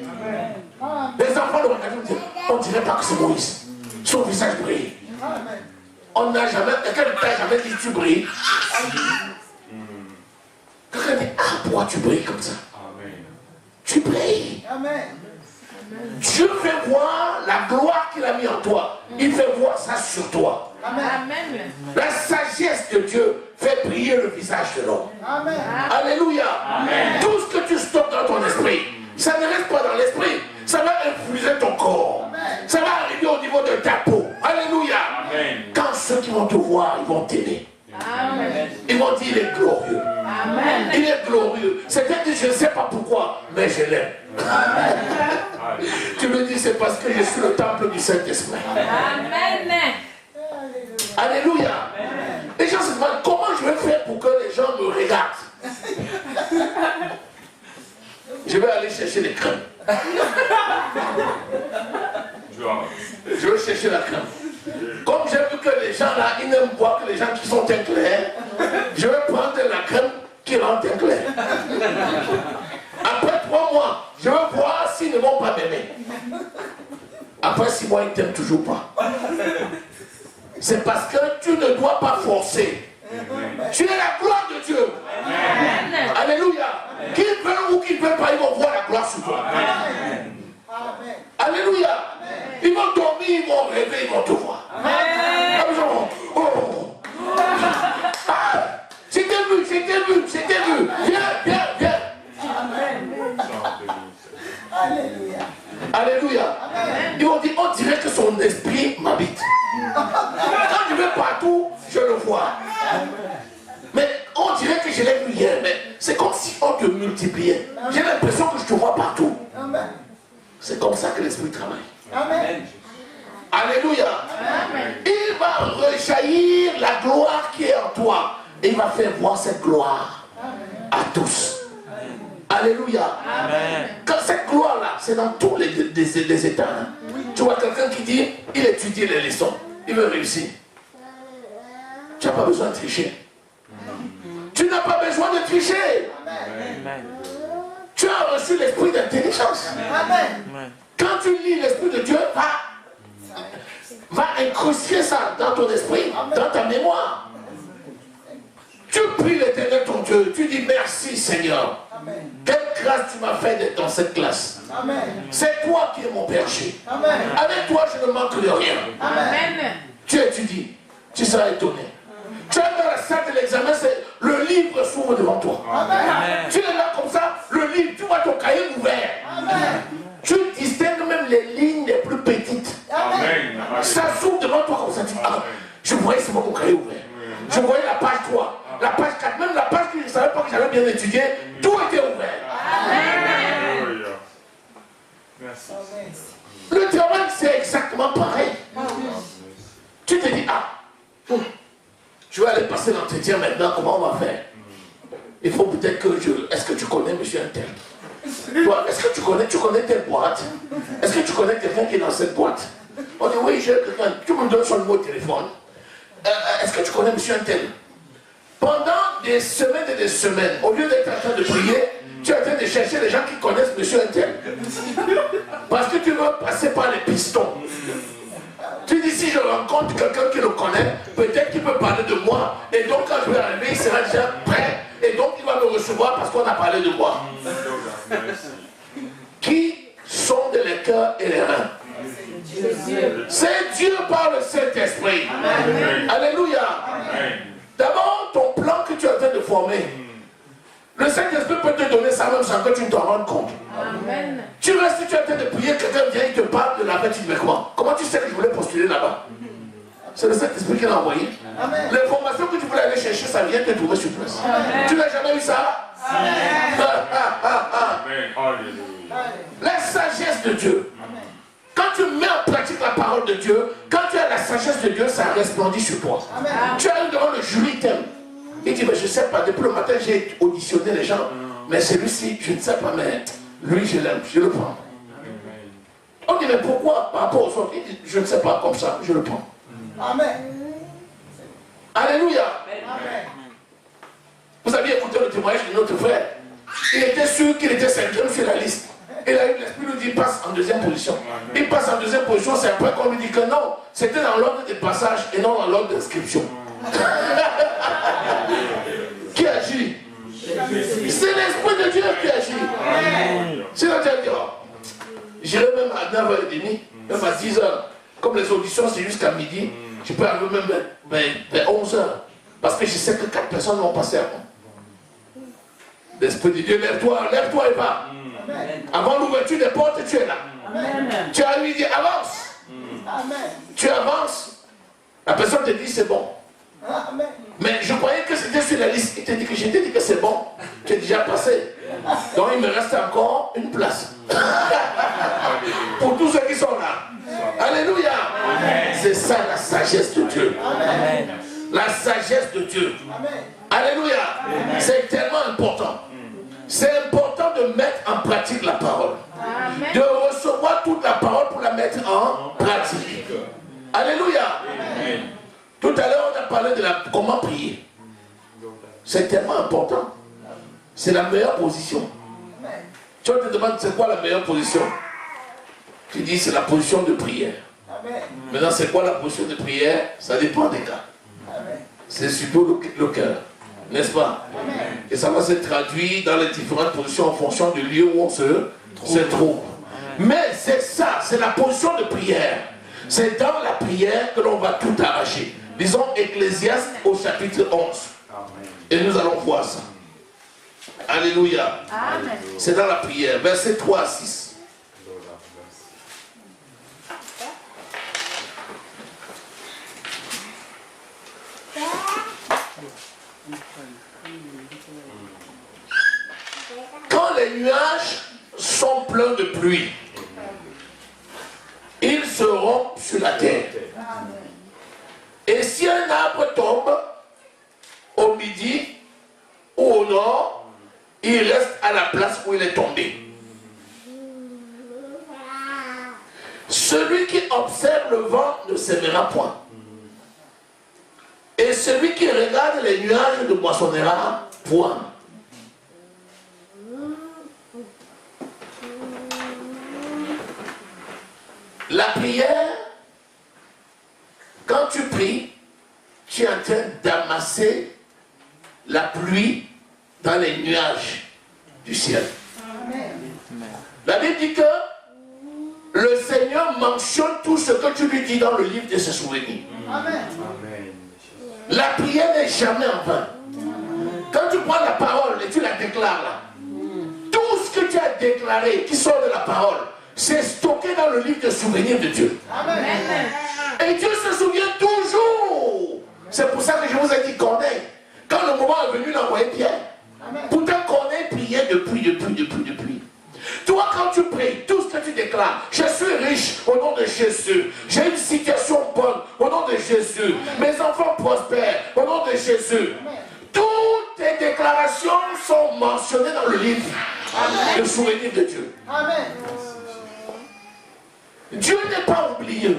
Les enfants le regardaient et disaient, on ne dirait pas que c'est Moïse. Son visage brille. On n'a jamais, quelqu'un ne t'a jamais dit tu brilles. Quelqu'un dit, ah, pourquoi tu brilles comme ça? Tu brilles. Dieu fait voir la gloire qu'il a mis en toi. Il fait voir ça sur toi. Amen. La sagesse de Dieu fait briller le visage de l'homme. Alléluia. Amen. Tout ce que tu stockes dans ton esprit, ça ne reste pas dans l'esprit. Ça va infuser ton corps. Amen. Ça va arriver au niveau de ta peau. Alléluia. Amen. Quand ceux qui vont te voir, ils vont t'aimer. Ils vont dire, il est glorieux. Amen. Il est glorieux. C'est-à-dire que je ne sais pas pourquoi, mais je l'aime. Tu me dis, c'est parce que je suis le temple du Saint-Esprit. Amen. Alléluia. Les gens se demandent, comment je vais faire pour que les gens me regardent? Je vais aller chercher les crèmes. Je vais chercher la crème. Comme j'ai vu que les gens là, ils n'aiment pas que les gens qui sont teint clair, je vais prendre la crème qui rend teint clair. Après 3 mois, je vais voir s'ils ne vont pas m'aimer. Après 6 mois, ils ne t'aiment toujours pas. C'est parce que tu ne dois pas forcer. Tu es la gloire de Dieu. Amen. Alléluia. Qu'ils veulent ou qu'ils ne veulent pas, ils vont voir la gloire sur toi. Amen. Alléluia. Amen. Ils vont dormir, ils vont rêver, ils vont te voir. Amen. Oh. Ah, je t'ai vu. Viens. Amen. Alléluia. Alléluia. Amen. Ils vont dire, on dirait que son esprit m'habite. Quand je vais partout, je le vois. Mais on dirait que je l'ai vu hier, mais c'est comme si on te multipliait. J'ai l'impression que je te vois partout. C'est comme ça que l'esprit travaille. Amen. Alléluia. Amen. Il va rejaillir la gloire qui est en toi. Et il va faire voir cette gloire à tous. Alléluia. Amen. Quand cette gloire-là, c'est dans tous les états. Hein. Tu vois quelqu'un qui dit, il étudie les leçons, il veut réussir. Tu n'as pas besoin de tricher. Tu n'as pas besoin de tricher. Amen. Tu as reçu l'esprit d'intelligence. Amen. Quand tu lis l'esprit de Dieu, va incruster ça dans ton esprit, dans ta mémoire. Tu pries l'Éternel ton Dieu, tu dis merci Seigneur. Amen. Quelle grâce tu m'as fait d'être dans cette classe. C'est toi qui es mon berger. Amen. Avec toi je ne manque de rien. Amen. Tu étudies, tu seras étonné. Tu es dans la salle de l'examen, le livre s'ouvre devant toi. Amen. Tu es là comme ça, le livre, tu vois ton cahier ouvert. Amen. Tu distingues même les lignes les plus petites. Amen. Ça s'ouvre devant toi comme ça. Je voyais c'est mon cahier ouvert. Je voyais la page 3, la page 4, même la page que je ne savais pas que j'avais bien étudié, tout était ouvert. Amen. Merci. Le travail, c'est exactement pareil. Tu te dis, je vais aller passer l'entretien maintenant, comment on va faire? Il faut peut-être que est-ce que tu connais monsieur un tel? Toi, est-ce que tu connais telle boîte? Est-ce que tu connais quelqu'un qui est dans cette boîte? On dit, oui, j'ai quelqu'un, tu me donnes son numéro de téléphone. Est-ce que tu connais monsieur un tel? Pendant des semaines et des semaines, au lieu d'être en train de prier, tu es en train de chercher les gens qui connaissent monsieur un tel. Parce que tu veux passer par les pistons. Tu dis, si je rencontre quelqu'un qui le connaît, peut-être qu'il peut parler de moi. Et donc, quand je vais arriver, il sera déjà prêt. Et donc, il va me recevoir parce qu'on a parlé de moi. Qui sonde les cœurs et les reins? C'est Dieu par le Saint-Esprit. Alléluia. D'abord, ton plan que tu es en train de former, le Saint-Esprit peut te donner ça même sans que tu ne t'en rendes compte. Amen. Tu restes, tu es en train de prier, quelqu'un vient, il te parle de la bête, tu dis mais comment tu sais que je voulais postuler là-bas? C'est le Saint-Esprit qui l'a envoyé. L'information que tu voulais aller chercher, ça vient te trouver sur place. Amen. Tu n'as jamais eu ça? La sagesse de Dieu. Amen. Quand tu mets en pratique la parole de Dieu, quand tu as la sagesse de Dieu, ça resplendit sur toi. Amen. Tu arrives devant le jury, t'aime. Il dit, mais je ne sais pas, depuis le matin j'ai auditionné les gens, mais celui-ci, je ne sais pas, mais lui je l'aime, je le prends. On dit, mais pourquoi par rapport aux autres? Il dit, je ne sais pas, comme ça, je le prends. Amen. Alléluia. Amen. Vous aviez écouté le témoignage de notre frère. Il était sûr qu'il était 5e sur la liste. Et là, l'Esprit nous dit, passe en 2e position. Il passe en 2e position, c'est après qu'on lui dit que non, c'était dans l'ordre des passages et non dans l'ordre d'inscription. Qui agit? C'est l'Esprit de Dieu qui agit. C'est la Dieu dit, oh, j'irai même à 9h30, même à 10h. Comme les auditions, c'est jusqu'à midi, je peux arriver même vers 11h. Parce que je sais que 4 personnes vont passer avant. L'Esprit de Dieu, lève-toi et va. Avant l'ouverture des portes, tu es là. Amen. Tu as lui dit, avance. Amen. Tu avances. La personne te dit, c'est bon. Amen. Mais je croyais que c'était sur la liste. Il te dit que je t'ai dit que c'est bon. Tu es déjà passé. Donc il me reste encore une place. Pour tous ceux qui sont là. Alléluia. C'est ça la sagesse de Dieu. Amen. La sagesse de Dieu. Amen. Alléluia. C'est tellement important. C'est important de mettre en pratique la parole. Amen. De recevoir toute la parole pour la mettre en pratique. Alléluia. Amen. Tout à l'heure, on a parlé de comment prier. C'est tellement important. C'est la meilleure position. Amen. Tu te demandes c'est quoi la meilleure position? Tu dis c'est la position de prière. Amen. Maintenant, c'est quoi la position de prière? Ça dépend des cas. C'est surtout le cœur. N'est-ce pas? Amen. Et ça va se traduire dans les différentes positions en fonction du lieu où on se trouve. Mais c'est ça, c'est la position de prière. C'est dans la prière que l'on va tout arracher. Disons Ecclésiaste au chapitre 11. Amen. Et nous allons voir ça. Alléluia. C'est dans la prière. Versets 3 à 6. Quand les nuages sont pleins de pluie, ils se rompent sur la terre. Et si un arbre tombe au midi ou au nord, il reste à la place où il est tombé. Celui qui observe le vent ne s'aimera point. Et celui qui regarde les nuages ne moissonnera point. La prière, quand tu pries, tu es en train d'amasser la pluie dans les nuages du ciel. Amen. La Bible dit que le Seigneur mentionne tout ce que tu lui dis dans le livre de ses souvenirs. Amen. La prière n'est jamais en vain. Quand tu prends la parole et tu la déclares là, tout ce que tu as déclaré qui sort de la parole, c'est stocké dans le livre de souvenirs de Dieu. Amen. Et Dieu se souvient toujours. C'est pour ça que je vous ai dit Corneille, quand le moment est venu d'envoyer Pierre, pourtant Corneille priait depuis. Toi, quand tu pries, tout ce que tu déclares, je suis riche au nom de Jésus. J'ai une situation bonne au nom de Jésus. Mes enfants prospèrent au nom de Jésus. Toutes tes déclarations sont mentionnées dans le livre de souvenirs de Dieu. Amen. Dieu n'est pas oublié.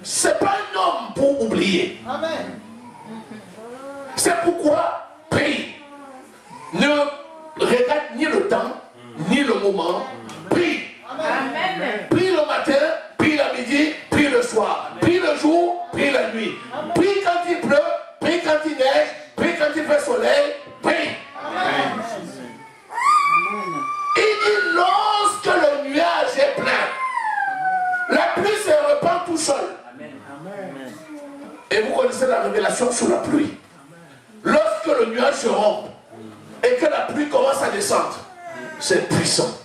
C'est pas un homme pour oublier. Amen. C'est pourquoi prie. Ne regarde ni le temps, ni le moment. Prie. Amen. Prie le matin, prie le midi, prie le soir. Prie le jour, prie la nuit. Amen. Prie quand il pleut, prie quand il neige, prie quand il fait soleil. Prie. Amen. Il dit lorsque le nuage est plein, la pluie se répand tout seul. Amen. Et vous connaissez la révélation sur la pluie. Lorsque le nuage se rompt et que la pluie commence à descendre, c'est puissant.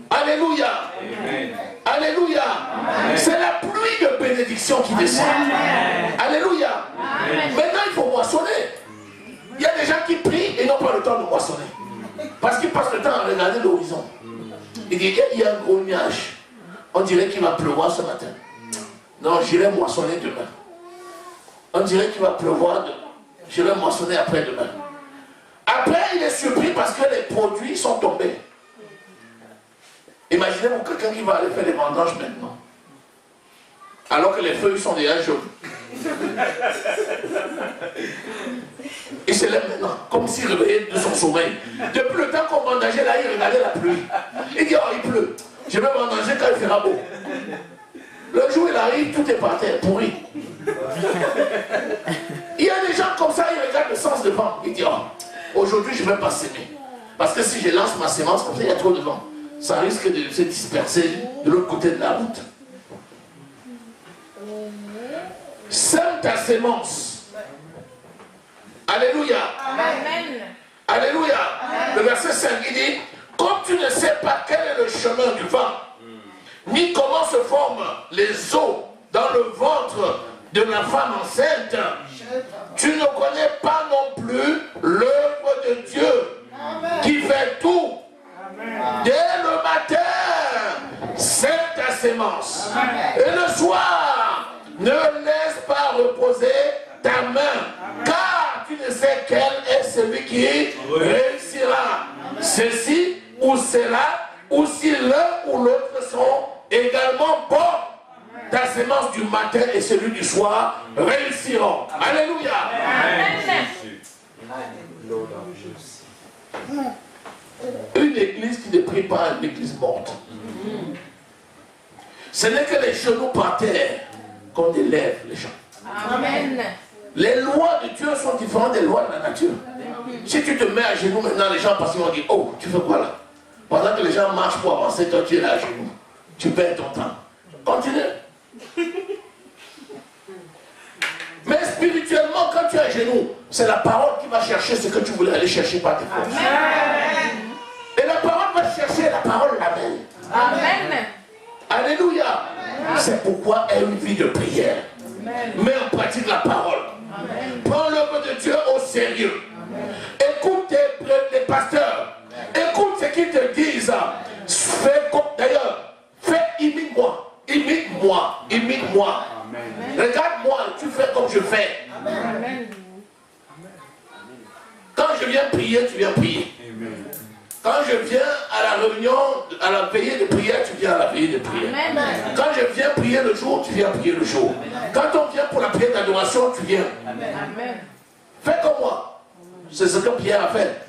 Alléluia. Amen. Alléluia. C'est la pluie de bénédiction qui descend. Amen. Alléluia. Amen. Maintenant, il faut moissonner. Il y a des gens qui prient et n'ont pas le temps de moissonner. Parce qu'ils passent le temps à regarder l'horizon. Il dit, il y a un gros nuage. On dirait qu'il va pleuvoir ce matin. Non, j'irai moissonner demain. On dirait qu'il va pleuvoir demain. J'irai moissonner après-demain. Après, il est surpris parce que les produits sont tombés. Imaginez-vous quelqu'un qui va aller faire des vendanges maintenant. Alors que les feuilles sont déjà jaunes. Il se lève maintenant, comme s'il réveillait de son sommeil. Depuis le temps qu'on bandageait là, il regardait la pluie. Il dit, oh, il pleut. Je vais bandager quand il fera beau. Le jour où il arrive, tout est par terre, pourri. Il y a des gens comme ça, ils regardent le sens de vent. Ils disent, oh, aujourd'hui je ne vais pas s'aimer. Parce que si je lance ma sémence comme ça, il y a trop de vent. Ça risque de se disperser de l'autre côté de la route. Sème ta sémence. Alléluia. Amen. Alléluia. Le verset 5, il dit, comme tu ne sais pas quel est le chemin du vent, ni comment se forment les os dans le ventre de la femme enceinte, tu ne connais pas non plus l'œuvre de Dieu qui fait tout. Dès le matin, sème ta sémence. Et le soir, ne laisse pas reposer ta main, car tu ne sais quel est celui qui réussira. Ceci ou cela, ou si l'un ou l'autre sont également bons. Ta sémence du matin et celui du soir réussiront. Alléluia. Amen. Une église qui ne prie pas, une église morte. Ce n'est que les genoux par terre qu'on élève les gens. Amen. Les lois de Dieu sont différentes des lois de la nature. Si tu te mets à genoux maintenant, les gens passent et vont dire, oh, tu fais quoi là? Pendant que les gens marchent pour avancer, toi tu es là à genoux. Tu perds ton temps. Continue. Mais spirituellement, quand tu es à genoux, c'est la parole qui va chercher ce que tu voulais aller chercher par tes forces. Et la parole va chercher, la parole l'amène. Amen. Alléluia. C'est pourquoi aie une vie de prière. Mets en pratique la parole. Prends l'œuvre de Dieu au sérieux. Écoute les pasteurs. Écoute ce qu'ils te disent. Fais comme d'ailleurs. Imite-moi. Imite-moi. Imite-moi. Regarde-moi. Tu fais comme je fais. Amen. Quand je viens prier, tu viens prier. Quand je viens à la réunion, à la veillée de prière, tu viens à la veillée de prière. Amen. Quand je viens prier le jour, tu viens prier le jour. Quand on vient pour la prière d'adoration, tu viens. Amen. Fais comme moi. C'est ce que Pierre a fait.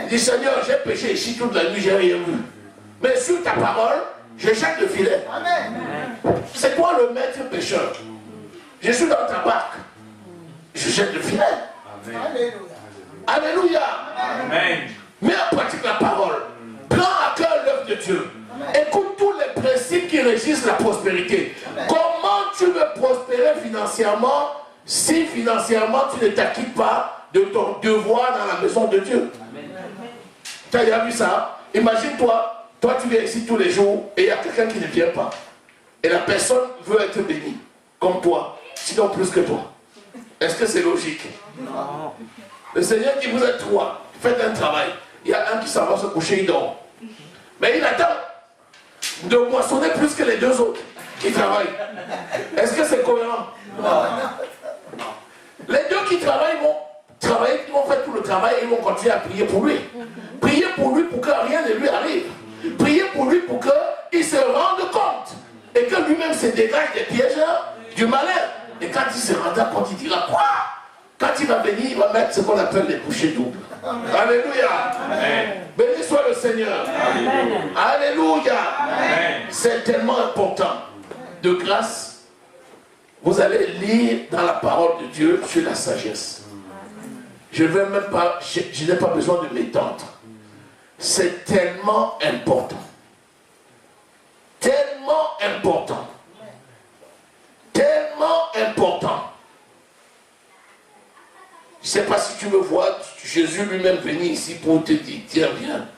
Il dit, Seigneur, j'ai péché ici toute la nuit, j'ai rien vu. Mais sur ta parole, je jette le filet. C'est toi le maître pécheur. Je suis dans ta barque. Je jette le filet. Alléluia. Amen. Mets en pratique la parole. Prends à cœur l'œuvre de Dieu. Écoute tous les principes qui régissent la prospérité. Comment tu veux prospérer financièrement si financièrement tu ne t'acquittes pas de ton devoir dans la maison de Dieu? Tu as déjà vu ça? Imagine-toi, toi tu viens ici tous les jours et il y a quelqu'un qui ne vient pas. Et la personne veut être bénie, comme toi, sinon plus que toi. Est-ce que c'est logique? Non. Le Seigneur dit, vous êtes trois, faites un travail. Il y a un qui s'en va se coucher, il dort. Mais il attend de moissonner plus que les deux autres qui travaillent. Est-ce que c'est cohérent? Non. Les deux qui travaillent vont travailler, ils vont faire tout le travail et ils vont continuer à prier pour lui. Prier pour lui pour que rien ne lui arrive. Prier pour lui pour qu'il se rende compte et que lui-même se dégage des pièges du malin. Et quand il se rendra compte, il dira quoi? Quand il va venir, il va mettre ce qu'on appelle les couchers doubles. Alléluia. Béni soit le Seigneur. Amen. Alléluia. C'est tellement important. De grâce, vous allez lire dans la parole de Dieu sur la sagesse. Je ne vais même pas, je n'ai pas besoin de m'étendre. C'est tellement important. Tellement important. Tellement important. Je ne sais pas si tu me vois, Jésus lui-même venir ici pour te dire, tiens, viens,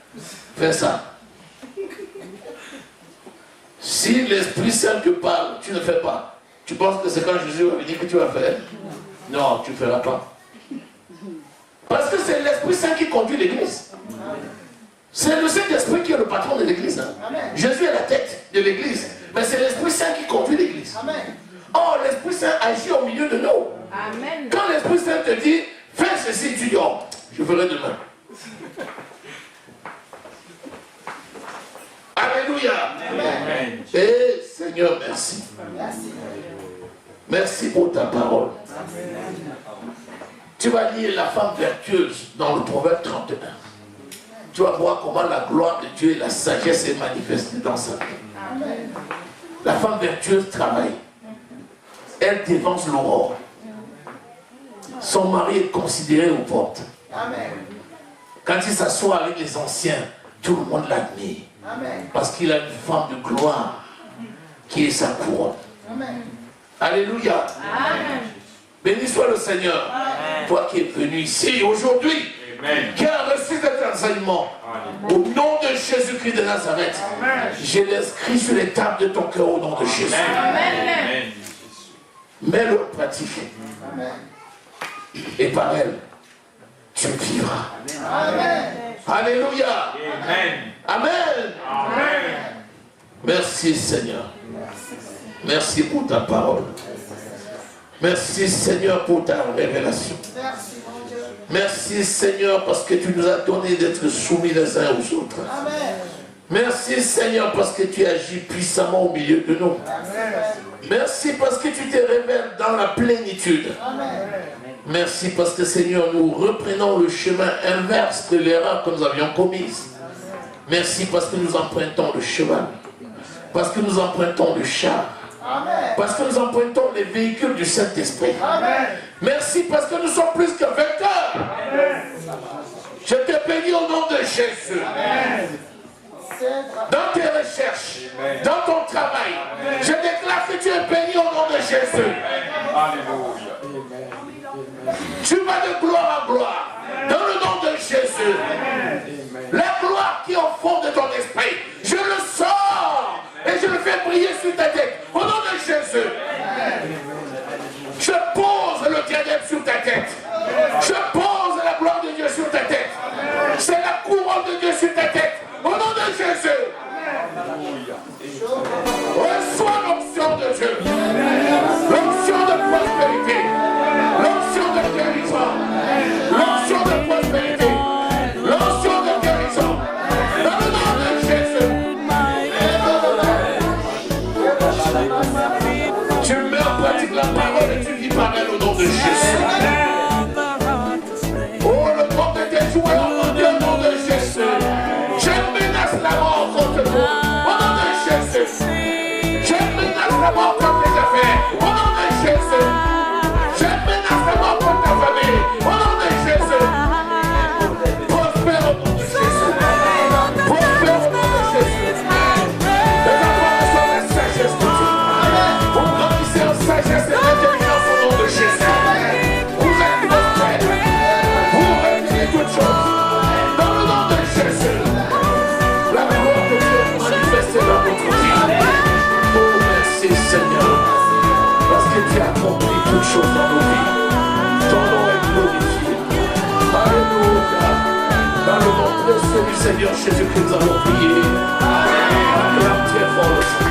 fais ça. Si l'Esprit Saint te parle, tu ne fais pas. Tu penses que c'est quand Jésus va venir que tu vas faire? Non, tu ne feras pas. Parce que c'est l'Esprit Saint qui conduit l'Église. C'est le Saint-Esprit qui est le patron de l'Église. Hein. Jésus est la tête de l'Église. Mais c'est l'Esprit Saint qui conduit l'Église. Or, l'Esprit Saint agit au milieu de nous. Amen. Quand l'Esprit Saint te dit, fais ceci, tu dis, oh, je ferai demain. Alléluia. Amen. Et Seigneur, merci. Merci pour ta parole. Tu vas lire la femme vertueuse dans le Proverbe 31. Tu vas voir comment la gloire de Dieu et la sagesse est manifestée dans sa vie. Amen. La femme vertueuse travaille. Elle dévance l'aurore. Son mari est considéré aux portes. Amen. Quand il s'assoit avec les anciens, tout le monde l'admire. Amen. Parce qu'il a une femme de gloire qui est sa couronne. Amen. Alléluia. Amen. Béni soit le Seigneur. Toi qui es venu ici aujourd'hui, Amen. qui a reçu cet enseignement, au nom de Jésus-Christ de Nazareth, je l'inscris sur les tables de ton cœur au nom de Jésus. Amen. Mets-le en pratique. Amen. Et par elle, tu vivras. Amen. Alléluia. Amen. Amen. Amen. Merci Seigneur. Merci pour ta parole. Merci Seigneur pour ta révélation. Merci, mon Dieu. Merci Seigneur parce que tu nous as donné d'être soumis les uns aux autres. Amen. Merci Seigneur parce que tu agis puissamment au milieu de nous. Amen. Merci parce que tu te révèles dans la plénitude. Amen. Merci parce que Seigneur, nous reprenons le chemin inverse de l'erreur que nous avions commise. Merci parce que nous empruntons le cheval. Parce que nous empruntons le char. Amen. Parce que nous empruntons les véhicules du Saint-Esprit. Amen. Merci parce que nous sommes plus que vainqueurs. Je te bénis au nom de Jésus. Dans tes recherches, dans ton travail, je déclare que tu es béni au nom de Jésus. Alléluia. Tu vas de gloire en gloire. Dans le nom de Jésus. La gloire qui est au fond de ton esprit, je le sors et je le fais briller sur ta tête. Au nom de Jésus. Je pose le diadème sur ta tête. Je pose la gloire de Dieu sur ta tête. C'est la couronne de Dieu sur ta tête. Au nom de Jésus. Reçois l'onction de Dieu. L'onction de prospérité. L'onction de guérison. L'onction de prospérité. L'onction de guérison. Dans le nom de Jésus. Tu mets en pratique la parole et tu vis par elle au nom de Jésus. Oh, le nom de tes joueurs, mon Dieu, au nom de Jésus. Je menace la mort contre vous. Au nom de Jésus. Je menace la mort contre tes affaires. Au nom de Jésus. Je menace la mort contre ta famille. Au nom de Jésus. Prospère au nom de Jésus. Prospère au nom de Jésus. Les enfants reçoivent la sagesse de Dieu. Vous grandissez en sagesse et intelligence au nom de Jésus. Vous êtes prospères. Vous réunissez toutes choses. Dans le nom de Jésus. La gloire de Dieu est manifestée dans notre vie. Oh, merci Seigneur. Parce que tu as accompli toutes choses dans nos vies. Ton nom est glorifié. Alléluia. Dans le nom précieux du Seigneur Jésus-Christ, nous avons prié. Acclame très fort le Seigneur.